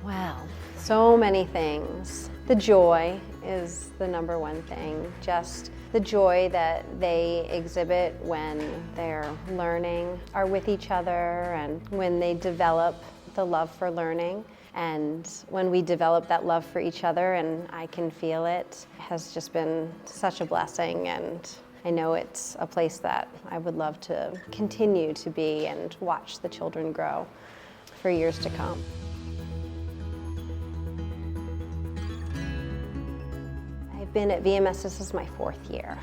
Well, so many things. The joy is the number one thing. Just the joy that they exhibit when they're learning, are with each other, and when they develop the love for learning. And when we develop that love for each other, and I can feel it, has just been such a blessing. And I know it's a place that I would love to continue to be and watch the children grow for years to come. I've been at VMS, this is my 4th year.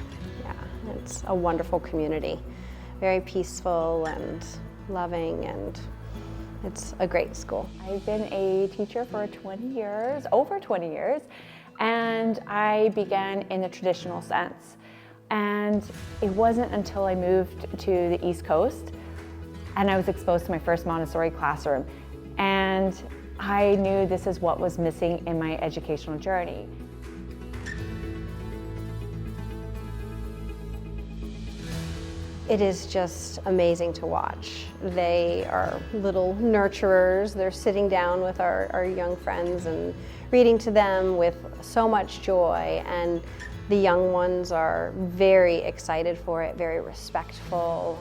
Yeah, it's a wonderful community, very peaceful and loving, and it's a great school. I've been a teacher for 20 years, over 20 years, and I began in the traditional sense. And it wasn't until I moved to the East Coast and I was exposed to my first Montessori classroom, and I knew this is what was missing in my educational journey. It is just amazing to watch. They are little nurturers. They're sitting down with our young friends and reading to them with so much joy, and the young ones are very excited for it, very respectful.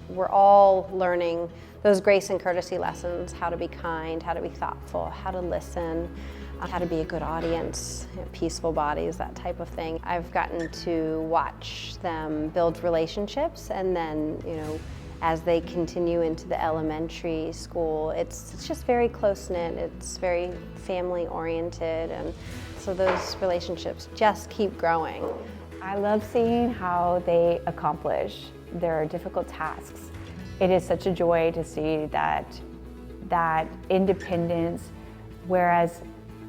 We're all learning those grace and courtesy lessons, how to be kind, how to be thoughtful, how to listen, how to be a good audience, peaceful bodies, that type of thing. I've gotten to watch them build relationships, and then, as they continue into the elementary school, it's just very close-knit, it's very family-oriented, and so those relationships just keep growing. I love seeing how they accomplish their difficult tasks. It is such a joy to see that independence, whereas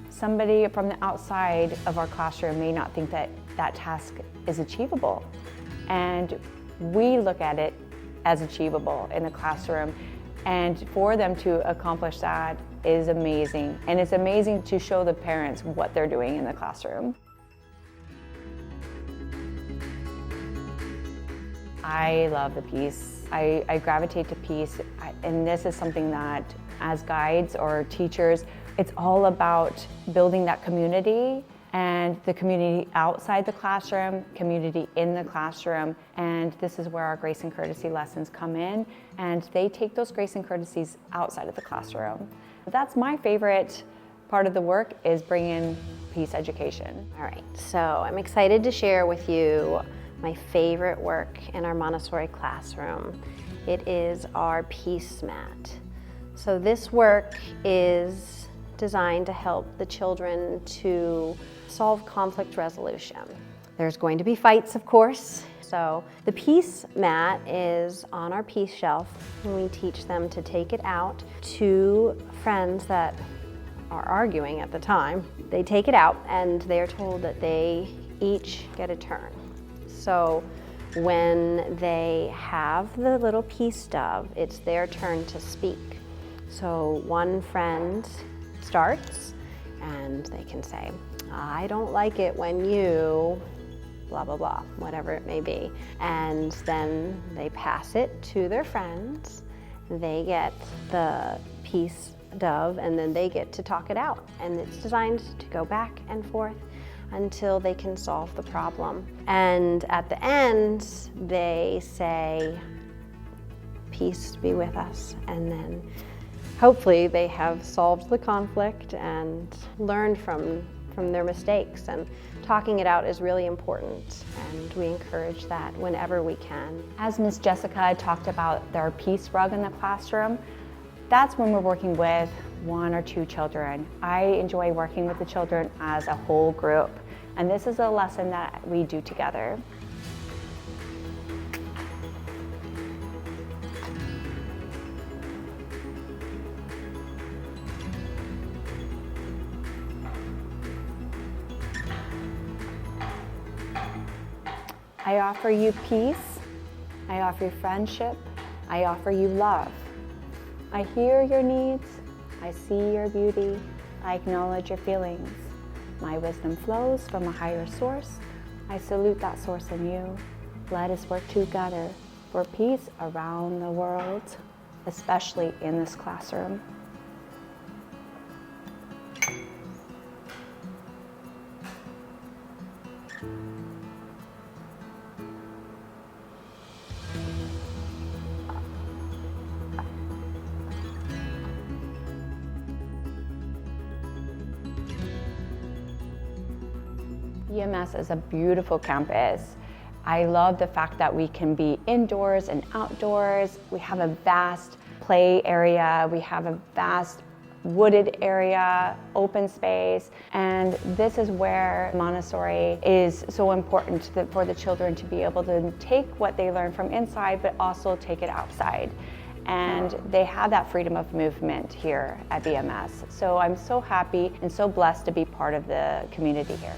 somebody from the outside of our classroom may not think that that task is achievable. And we look at it as achievable in the classroom. And for them to accomplish that is amazing. And it's amazing to show the parents what they're doing in the classroom. I love the peace. I gravitate to peace. And this is something that, as guides or teachers, it's all about building that community, and the community outside the classroom, community in the classroom. And this is where our grace and courtesy lessons come in, and they take those grace and courtesies outside of the classroom. That's my favorite part of the work, is bringing peace education. All right, so I'm excited to share with you my favorite work in our Montessori classroom. It is our peace mat. So this work is designed to help the children to solve conflict resolution. There's going to be fights, of course. So the peace mat is on our peace shelf, and we teach them to take it out to friends that are arguing at the time. They take it out, and they're told that they each get a turn. So when they have the little peace dove, it's their turn to speak. So one friend starts, and they can say, "I don't like it when you blah, blah, blah," whatever it may be. And then they pass it to their friends. They get the peace dove, and then they get to talk it out. And it's designed to go back and forth until they can solve the problem. And at the end, they say, "Peace be with us." And then hopefully they have solved the conflict and learned from their mistakes. And talking it out is really important, and we encourage that whenever we can. As Miss Jessica talked about their peace rug in the classroom, that's when we're working with 1 or 2 children. I enjoy working with the children as a whole group, and this is a lesson that we do together. I offer you peace, I offer you friendship, I offer you love. I hear your needs, I see your beauty, I acknowledge your feelings. My wisdom flows from a higher source. I salute that source in you. Let us work together for peace around the world, especially in this classroom. EMS is a beautiful campus. I love the fact that we can be indoors and outdoors. We have a vast play area. We have a vast wooded area, open space, and this is where Montessori is so important for the children to be able to take what they learn from inside, but also take it outside. And they have that freedom of movement here at BMS. So I'm so happy and so blessed to be part of the community here.